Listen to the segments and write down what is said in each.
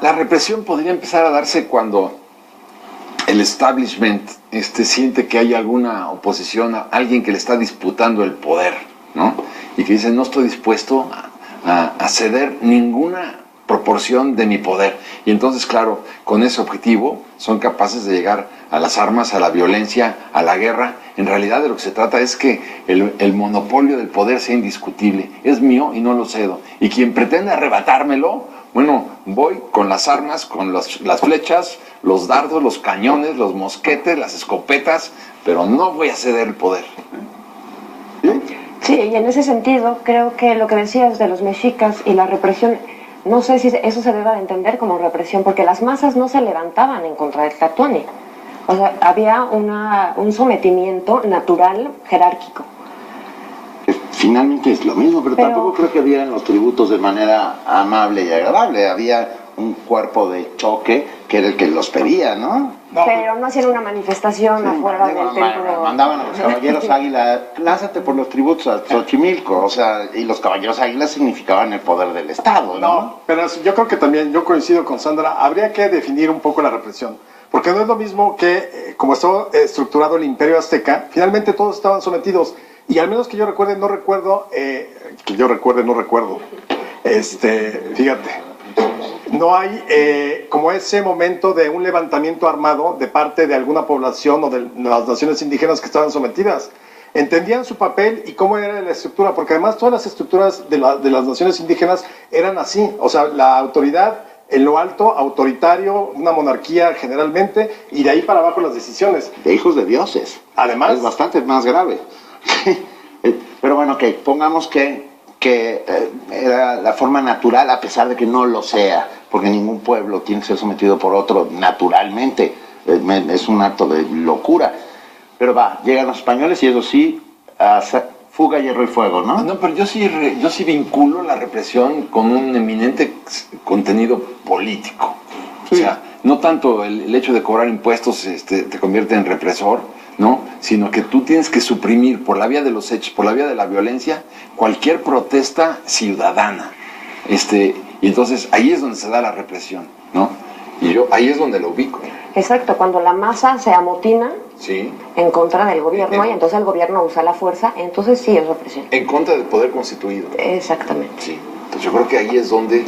La represión podría empezar a darse cuando el establishment siente que hay alguna oposición, alguien que le está disputando el poder, ¿no? Y que dice, no estoy dispuesto a ceder ninguna proporción de mi poder. Y entonces, claro, con ese objetivo son capaces de llegar a las armas, a la violencia, a la guerra. En realidad de lo que se trata es que el monopolio del poder sea indiscutible. Es mío y no lo cedo. Y quien pretende arrebatármelo, bueno, voy con las armas, con las flechas, los dardos, los cañones, los mosquetes, las escopetas, pero no voy a ceder el poder. Sí, y en ese sentido creo que lo que decías de los mexicas y la represión, no sé si eso se deba de entender como represión, porque las masas no se levantaban en contra del Tlatoani. O sea, había un sometimiento natural, jerárquico. Finalmente es lo mismo, pero tampoco creo que dieran los tributos de manera amable y agradable. Había un cuerpo de choque que era el que los pedía, ¿no? Pero no hacían una manifestación afuera del templo. Mandaban a los caballeros águila, lánzate por los tributos a Xochimilco, o sea, y los caballeros águila significaban el poder del Estado, ¿no? No, pero yo creo que también, yo coincido con Sandra, habría que definir un poco la represión, porque no es lo mismo que, como estaba estructurado el Imperio Azteca, finalmente todos estaban sometidos, y al menos que yo recuerde, no recuerdo, fíjate, no hay como ese momento de un levantamiento armado de parte de alguna población o de las naciones indígenas que estaban sometidas. Entendían su papel y cómo era la estructura, porque además todas las estructuras de las naciones indígenas eran así, o sea, la autoridad en lo alto, autoritario, una monarquía generalmente, y de ahí para abajo las decisiones. De hijos de dioses. Además. Es bastante más grave. Pero bueno, que pongamos que era la forma natural, a pesar de que no lo sea, porque ningún pueblo tiene que ser sometido por otro naturalmente, es un acto de locura. Pero llegan los españoles y eso sí, fuga, hierro y fuego, ¿no? No, pero yo sí vinculo la represión con un eminente contenido político. Sí. O sea, no tanto el hecho de cobrar impuestos te convierte en represor, ¿no? Sino que tú tienes que suprimir por la vía de los hechos, por la vía de la violencia, cualquier protesta ciudadana. Y entonces ahí es donde se da la represión, ¿no? Y yo ahí es donde lo ubico. Exacto, cuando la masa se amotina sí. en contra del gobierno y entonces el gobierno usa la fuerza, entonces sí es represión. En contra del poder constituido. Exactamente. Sí, entonces yo creo que ahí es donde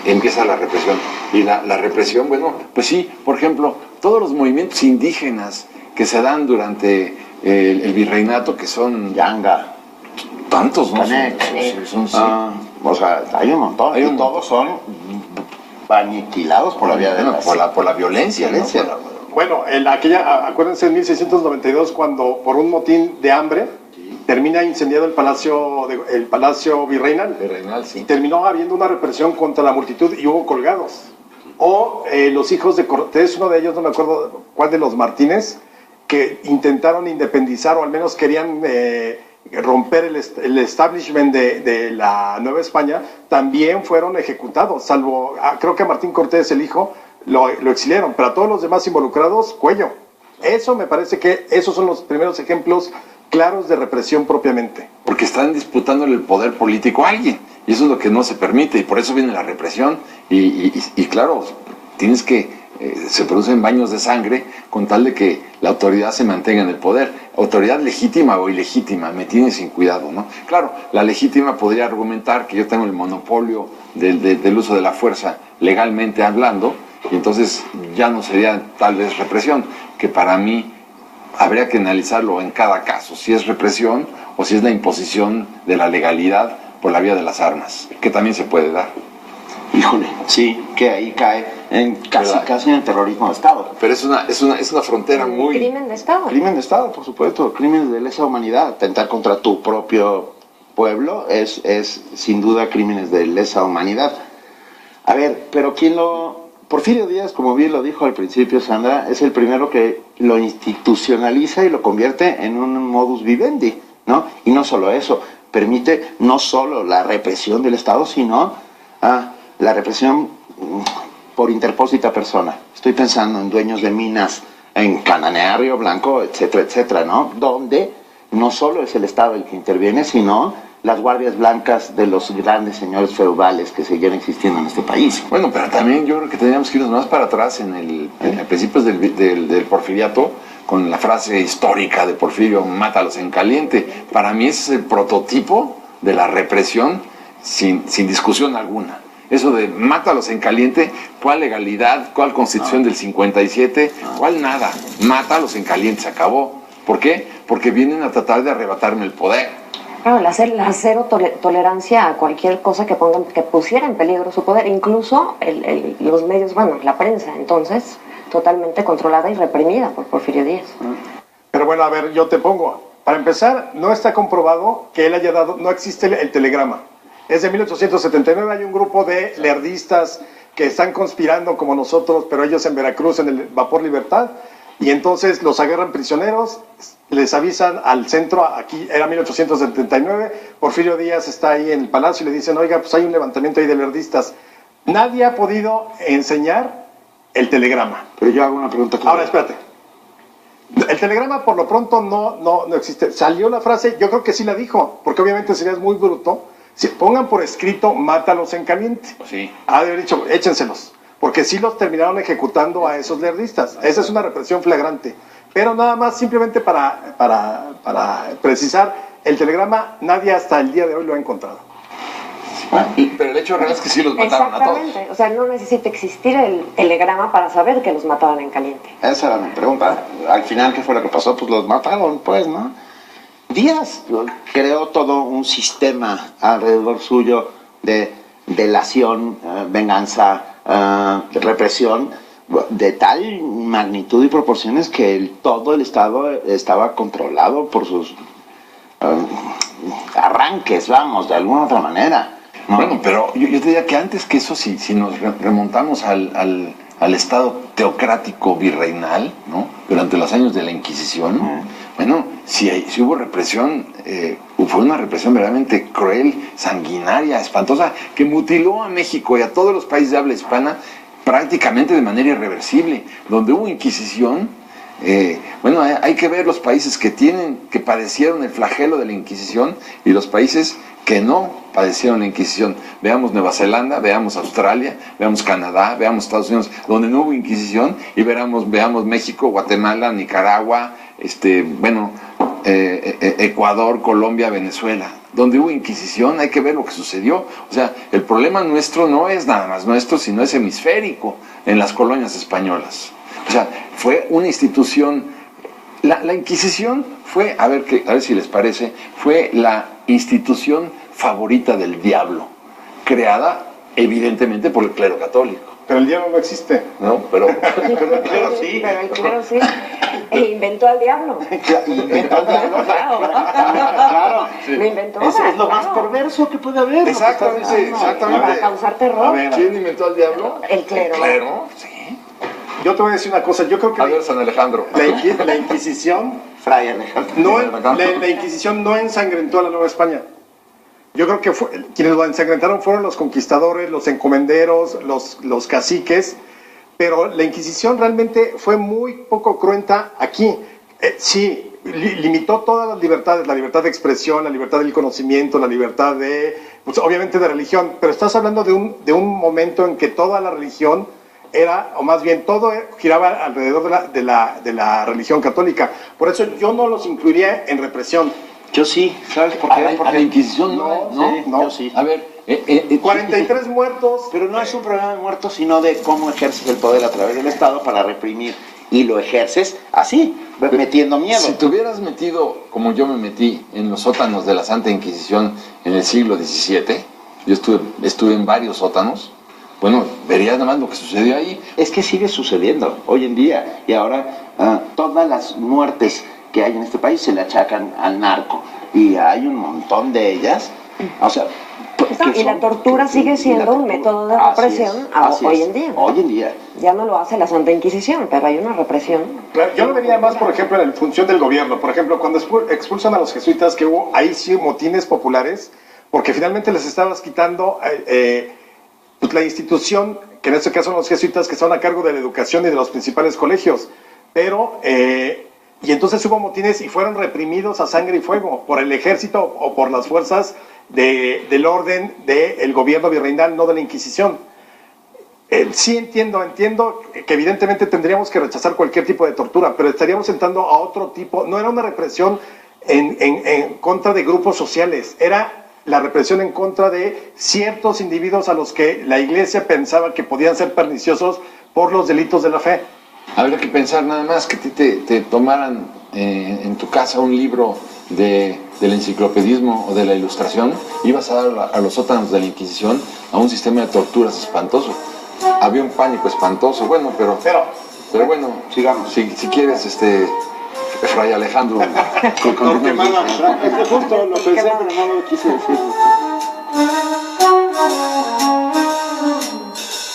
empieza la represión. Y la represión, bueno, pues sí, por ejemplo, todos los movimientos indígenas que se dan durante el virreinato, que son... Yanga. Tantos, ¿no? O sea, hay un montón. Y todos son aniquilados por la vía de por la violencia. ¿No? Bueno, acuérdense en 1692 cuando por un motín de hambre termina incendiado el palacio virreinal. Sí. Y terminó habiendo una represión contra la multitud y hubo colgados. O los hijos de Cortés, uno de ellos, no me acuerdo cuál de los Martínez, que intentaron independizar o al menos querían romper el establishment de la Nueva España, también fueron ejecutados, salvo, creo que a Martín Cortés, el hijo, lo exiliaron, pero a todos los demás involucrados, cuello. Eso me parece que esos son los primeros ejemplos claros de represión propiamente. Porque están disputándole el poder político a alguien, y eso es lo que no se permite, y por eso viene la represión, y claro, tienes que... se producen baños de sangre con tal de que la autoridad se mantenga en el poder. Autoridad legítima o ilegítima, me tiene sin cuidado, ¿no? Claro, la legítima podría argumentar que yo tengo el monopolio del uso de la fuerza legalmente hablando, y entonces ya no sería tal vez represión, que para mí habría que analizarlo en cada caso, si es represión o si es la imposición de la legalidad por la vía de las armas, que también se puede dar. Híjole, sí, que ahí cae casi en el terrorismo de Estado. Pero es una frontera muy... Crimen de Estado. Crimen de Estado, por supuesto, crímenes de lesa humanidad. Atentar contra tu propio pueblo es sin duda crímenes de lesa humanidad. A ver, pero Porfirio Díaz, como bien lo dijo al principio Sandra, es el primero que lo institucionaliza y lo convierte en un modus vivendi, ¿no? Y no solo eso, permite no solo la represión del Estado, sino la represión por interpósita persona. Estoy pensando en dueños de minas en Cananea, Río Blanco, etcétera, etcétera, ¿no? Donde no solo es el Estado el que interviene, sino las guardias blancas de los grandes señores feudales que seguían existiendo en este país. Bueno, pero también yo creo que teníamos que irnos más para atrás en principios del porfiriato, con la frase histórica de Porfirio, mátalos en caliente. Para mí ese es el prototipo de la represión sin discusión alguna. Eso de mátalos en caliente, ¿cuál legalidad? ¿Cuál constitución del 57? ¿Cuál nada? Mátalos en caliente, se acabó. ¿Por qué? Porque vienen a tratar de arrebatarme el poder. Claro, la cero tolerancia a cualquier cosa que pusiera en peligro su poder, incluso los medios, bueno, la prensa, entonces, totalmente controlada y reprimida por Porfirio Díaz. Pero bueno, a ver, yo te pongo. Para empezar, no está comprobado que él haya dado, no existe el telegrama. Es de 1879, hay un grupo de lerdistas que están conspirando como nosotros, pero ellos en Veracruz, en el Vapor Libertad, y entonces los agarran prisioneros, les avisan al centro, aquí era 1879, Porfirio Díaz está ahí en el palacio y le dicen, oiga, pues hay un levantamiento ahí de lerdistas. Nadie ha podido enseñar el telegrama. Pero yo hago una pregunta. Ahora, espérate. El telegrama por lo pronto no existe. Salió la frase, yo creo que sí la dijo, porque obviamente sería muy bruto. Si pongan por escrito, mátalos en caliente. Sí. Ha de haber dicho, échenselos. Porque sí los terminaron ejecutando a esos lerdistas. Esa es una represión flagrante. Pero nada más, simplemente para precisar, el telegrama nadie hasta el día de hoy lo ha encontrado. Pero el hecho real es que sí los mataron a todos. Exactamente. O sea, no necesita existir el telegrama para saber que los mataban en caliente. Esa era mi pregunta. Al final, ¿qué fue lo que pasó? Pues los mataron, pues, ¿no? Díaz creó todo un sistema alrededor suyo de delación, venganza, represión, de tal magnitud y proporciones que todo el Estado estaba controlado por sus arranques, vamos, de alguna otra manera, ¿no? Bueno, pero yo te diría que antes que eso, si nos remontamos al Estado teocrático virreinal, ¿no? Durante los años de la Inquisición, bueno, si hubo represión, fue una represión verdaderamente cruel, sanguinaria, espantosa, que mutiló a México y a todos los países de habla hispana prácticamente de manera irreversible. Donde hubo Inquisición, bueno, hay que ver los países que padecieron el flagelo de la Inquisición y los países que no padecieron la Inquisición. Veamos Nueva Zelanda, veamos Australia, veamos Canadá, veamos Estados Unidos, donde no hubo Inquisición, y veamos México, Guatemala, Nicaragua, Ecuador, Colombia, Venezuela. Donde hubo Inquisición hay que ver lo que sucedió. O sea, el problema nuestro no es nada más nuestro, sino es hemisférico en las colonias españolas. O sea, fue una institución. La Inquisición fue, a ver si les parece, fue la institución favorita del diablo, creada evidentemente por el clero católico. Pero el diablo no existe. No, pero el clero sí. Pero el clero sí. E inventó al diablo. Inventó al diablo, claro. Sí. Lo inventó. Eso es lo más perverso que puede haber. Exactamente. Para causar terror. A ver, ¿quién inventó al diablo? El clero. ¿El clero? Sí. Yo te voy a decir una cosa, yo creo que... A ver, San Alejandro. La Inquisición... Fray Alejandro. La Inquisición no ensangrentó a la Nueva España. Yo creo que quienes lo ensangrentaron fueron los conquistadores, los encomenderos, los caciques, pero la Inquisición realmente fue muy poco cruenta aquí. Sí, limitó todas las libertades, la libertad de expresión, la libertad del conocimiento, la libertad pues, obviamente de religión, pero estás hablando de un momento en que toda la religión era, o más bien todo giraba alrededor de la religión católica. Por eso yo no los incluiría en represión. Yo sí, ¿sabes por qué? Porque la Inquisición no. Yo sí. A ver, 43 muertos. Pero no es un problema de muertos, sino de cómo ejerces el poder a través del Estado para reprimir. Y lo ejerces así, metiendo miedo. Si te hubieras metido, como yo me metí, en los sótanos de la Santa Inquisición en el siglo XVII, yo estuve en varios sótanos, bueno, verías nada más lo que sucedió ahí. Es que sigue sucediendo hoy en día. Y ahora todas las muertes que hay en este país se le achacan al narco. Y hay un montón de ellas. O sea, y la tortura sigue siendo un método de represión hoy en día. Hoy en día. Ya no lo hace la Santa Inquisición, pero hay una represión. Claro, yo lo vería más, por ejemplo, en función del gobierno. Por ejemplo, cuando expulsan a los jesuitas, que hubo ahí sí motines populares, porque finalmente les estabas quitando pues, la institución, que en este caso son los jesuitas, que están a cargo de la educación y de los principales colegios. Pero, y entonces hubo motines y fueron reprimidos a sangre y fuego por el ejército o por las fuerzas del orden del gobierno virreinal, no de la Inquisición. Sí entiendo que evidentemente tendríamos que rechazar cualquier tipo de tortura, pero estaríamos entrando a otro tipo. No era una represión en contra de grupos sociales, era la represión en contra de ciertos individuos a los que la Iglesia pensaba que podían ser perniciosos por los delitos de la fe. Habría que pensar nada más que te tomaran en tu casa un libro del enciclopedismo o de la ilustración, ibas a dar a los sótanos de la Inquisición a un sistema de torturas espantoso. Había un pánico espantoso, bueno, pero bueno, sigamos. Si quieres, Fray Alejandro. Justo lo pensé, pero no lo quise decir.